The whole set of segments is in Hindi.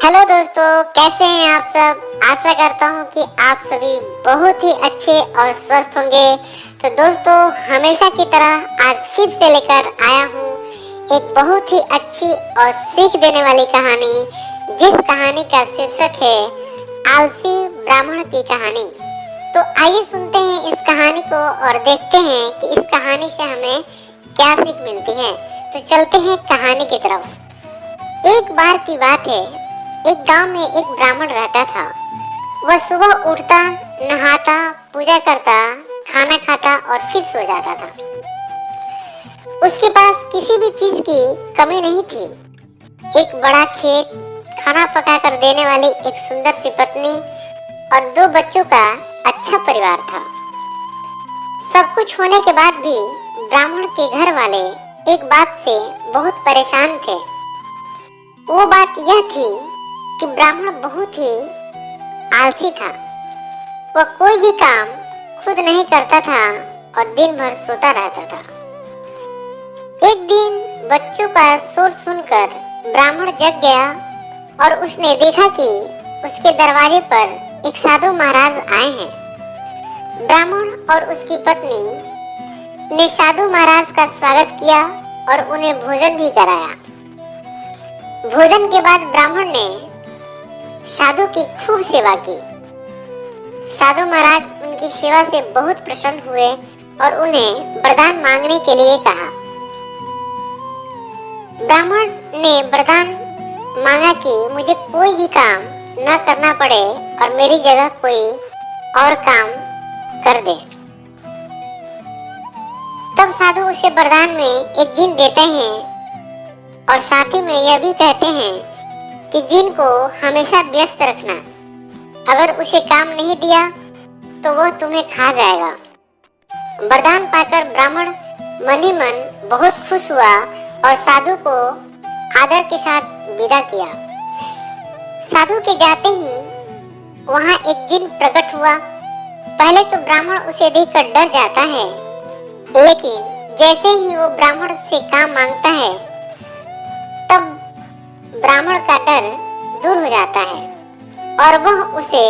हेलो दोस्तों, कैसे हैं आप सब। आशा करता हूं कि आप सभी बहुत ही अच्छे और स्वस्थ होंगे। तो दोस्तों, हमेशा की तरह आज फिर से लेकर आया हूं एक बहुत ही अच्छी और सीख देने वाली कहानी, जिस कहानी का शीर्षक है आलसी ब्राह्मण की कहानी। तो आइए सुनते हैं इस कहानी को और देखते हैं कि इस कहानी से हमें क्या सीख मिलती है। तो चलते हैं कहानी की तरफ। एक बार की बात है, एक गांव में एक ब्राह्मण रहता था। वह सुबह उठता, नहाता, पूजा करता, खाना खाता और फिर सो जाता था। उसके पास किसी भी चीज की कमी नहीं थी। एक बड़ा खेत, खाना पकाकर देने वाली एक सुंदर सी पत्नी और 2 बच्चों का अच्छा परिवार था। सब कुछ होने के बाद भी ब्राह्मण के घर वाले एक बात से बहुत परेशान थे। वो बात यह थी कि ब्राह्मण बहुत ही आलसी था। वह कोई भी काम खुद नहीं करता था और दिन भर सोता रहता था। एक दिन बच्चों का शोर सुनकर ब्राह्मण जग गया और उसने देखा कि उसके दरवाजे पर एक साधु महाराज आए हैं। ब्राह्मण और उसकी पत्नी ने साधु महाराज का स्वागत किया और उन्हें भोजन भी कराया। भोजन के बाद ब्राह्मण ने साधु की खूब सेवा की। साधु महाराज उनकी सेवा से बहुत प्रसन्न हुए और उन्हें वरदान मांगने के लिए कहा। ब्राह्मण ने वरदान मांगा कि मुझे कोई भी काम न करना पड़े और मेरी जगह कोई और काम कर दे। तब साधु उसे वरदान में एक जिन देते हैं और साथ ही में यह भी कहते हैं कि जिन को हमेशा व्यस्त रखना। अगर उसे काम नहीं दिया तो वह तुम्हें खा जाएगा। वरदान पाकर ब्राह्मण मन ही मन बहुत खुश हुआ और साधु को आदर के साथ विदा किया। साधु के जाते ही वहां एक जिन प्रकट हुआ। पहले तो ब्राह्मण उसे देखकर डर जाता है, लेकिन जैसे ही वो ब्राह्मण से काम मांगता है तब ब्राह्मण का डर दूर हो जाता है और वह उसे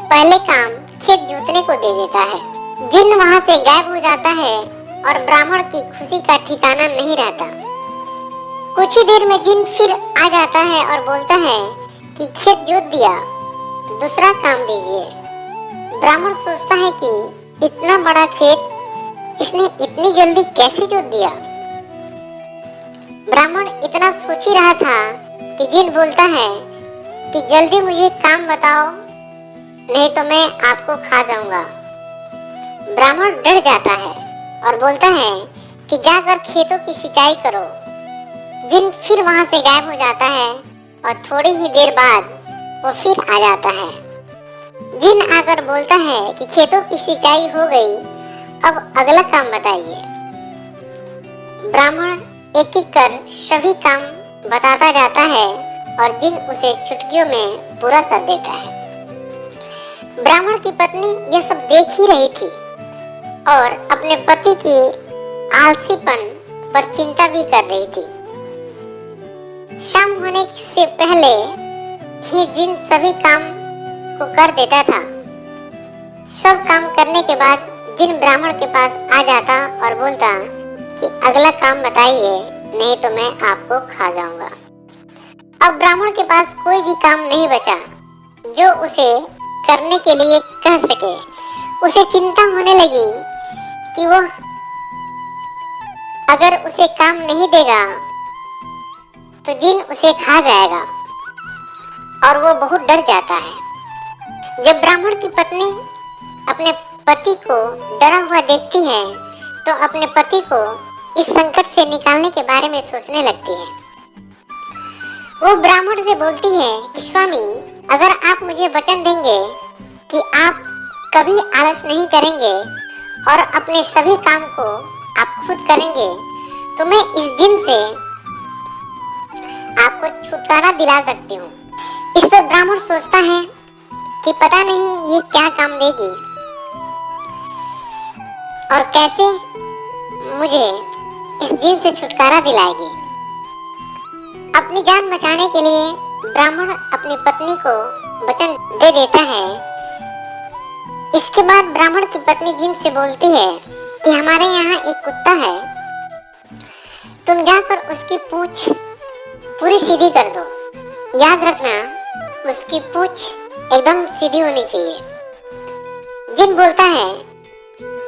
पहले काम खेत जोतने को दे देता है। जिन वहां से गायब हो जाता है और ब्राह्मण की खुशी का ठिकाना नहीं रहता। कुछ ही देर में जिन फिर आ जाता है और बोलता है कि खेत जोत दिया, दूसरा काम दीजिए। ब्राह्मण सोचता है कि इतना बड़ा खेत इसने इतनी जल्दी कैसे जोत दिया। ब्राह्मण इतना सोच ही रहा था कि जिन बोलता है कि जल्दी मुझे काम बताओ, नहीं तो मैं आपको खा जाऊंगा। ब्राह्मण डर जाता है और बोलता है कि जाकर खेतों की सिंचाई करो। जिन फिर वहां से गायब हो जाता है और थोड़ी ही देर बाद वो फिर आ जाता है। जिन आकर बोलता है कि खेतों की सिंचाई हो गई, अब अगला काम बताइए। ब्राह्मण एक एक कर सभी काम बताता जाता है और जिन उसे चुटकियों में पूरा कर देता है। ब्राह्मण की पत्नी यह सब देख ही रही थी और अपने पति की आलसीपन पर चिंता भी कर रही थी। शाम होने से पहले ही जिन सभी काम को कर देता था। सब काम करने के बाद जिन ब्राह्मण के पास आ जाता और बोलता कि अगला काम बताइए, नहीं तो मैं आपको खा जाऊंगा। अब ब्राह्मण के पास कोई भी काम नहीं बचा जो उसे करने के लिए कह सके। उसे चिंता होने लगी कि वह अगर उसे काम नहीं देगा तो जिन उसे खा जाएगा और वो बहुत डर जाता है। जब ब्राह्मण की पत्नी अपने पति को डरा हुआ देखती है तो अपने पति को इस संकट से निकालने के बारे में सोचने लगती है। वो ब्राह्मण से बोलती है कि स्वामी, अगर आप मुझे वचन देंगे कि आप कभी आलस नहीं करेंगे और अपने सभी काम को आप खुद करेंगे, तो मैं इस जिन से आपको छुटकारा दिला सकती हूँ। इस पर ब्राह्मण सोचता है कि पता नहीं ये क्या काम देगी और कैसे मुझे इस जिन से छुटकारा दिलाएगी। अपनी जान बचाने के लिए ब्राह्मण अपनी पत्नी को वचन दे देता है। इसके बाद ब्राह्मण की पत्नी जिन से बोलती है कि हमारे यहाँ एक कुत्ता है, तुम जाकर उसकी पूंछ पूरी सीधी कर दो। याद रखना, उसकी पूंछ एकदम सीधी होनी चाहिए। जिन बोलता है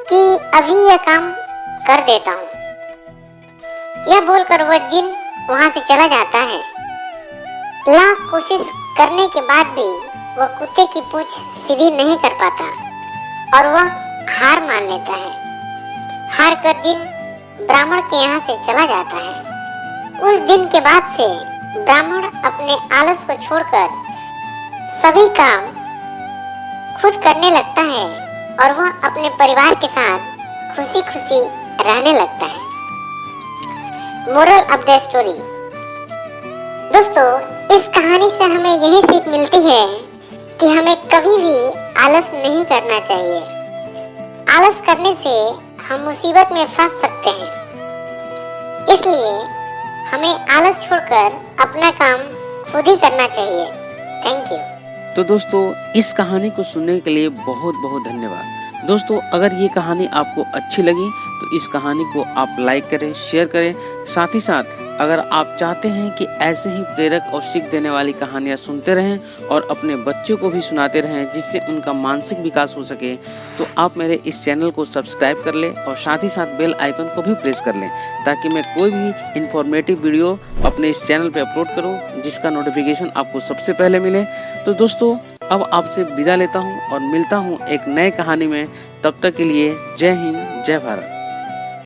कि अभी यह काम कर देता हूँ। यह बोलकर वह जिन वहां से चला जाता है। लाख कोशिश करने के बाद भी वह कुत्ते की पूंछ सीधी नहीं कर पाता और वह हार मान लेता है। हार कर जिन ब्राह्मण के यहाँ से चला जाता है। उस दिन के बाद से ब्राह्मण अपने आलस को छोड़कर सभी काम खुद करने लगता है और वह अपने परिवार के साथ खुशी खुशी रहने लगता है। Moral of the story. दोस्तों, इस कहानी से हमें यही सीख मिलती है कि हमें कभी भी आलस नहीं करना चाहिए। आलस करने से हम मुसीबत में फंस सकते हैं। इसलिए हमें आलस छोड़कर अपना काम खुद ही करना चाहिए। Thank you. तो दोस्तों, इस कहानी को सुनने के लिए बहुत बहुत धन्यवाद। दोस्तों, अगर ये कहानी आपको अच्छी लगी तो इस कहानी को आप लाइक करें, शेयर करें। साथ ही साथ अगर आप चाहते हैं कि ऐसे ही प्रेरक और सीख देने वाली कहानियां सुनते रहें और अपने बच्चों को भी सुनाते रहें जिससे उनका मानसिक विकास हो सके, तो आप मेरे इस चैनल को सब्सक्राइब कर लें और साथ ही साथ बेल आइकन को भी प्रेस कर लें ताकि मैं कोई भी इंफॉर्मेटिव वीडियो अपने इस चैनल पे अपलोड करूं जिसका नोटिफिकेशन आपको सबसे पहले मिले। तो दोस्तों, अब आपसे विदा लेता हूं और मिलता हूं एक नए कहानी में। तब तक के लिए जय हिंद, जय भारत।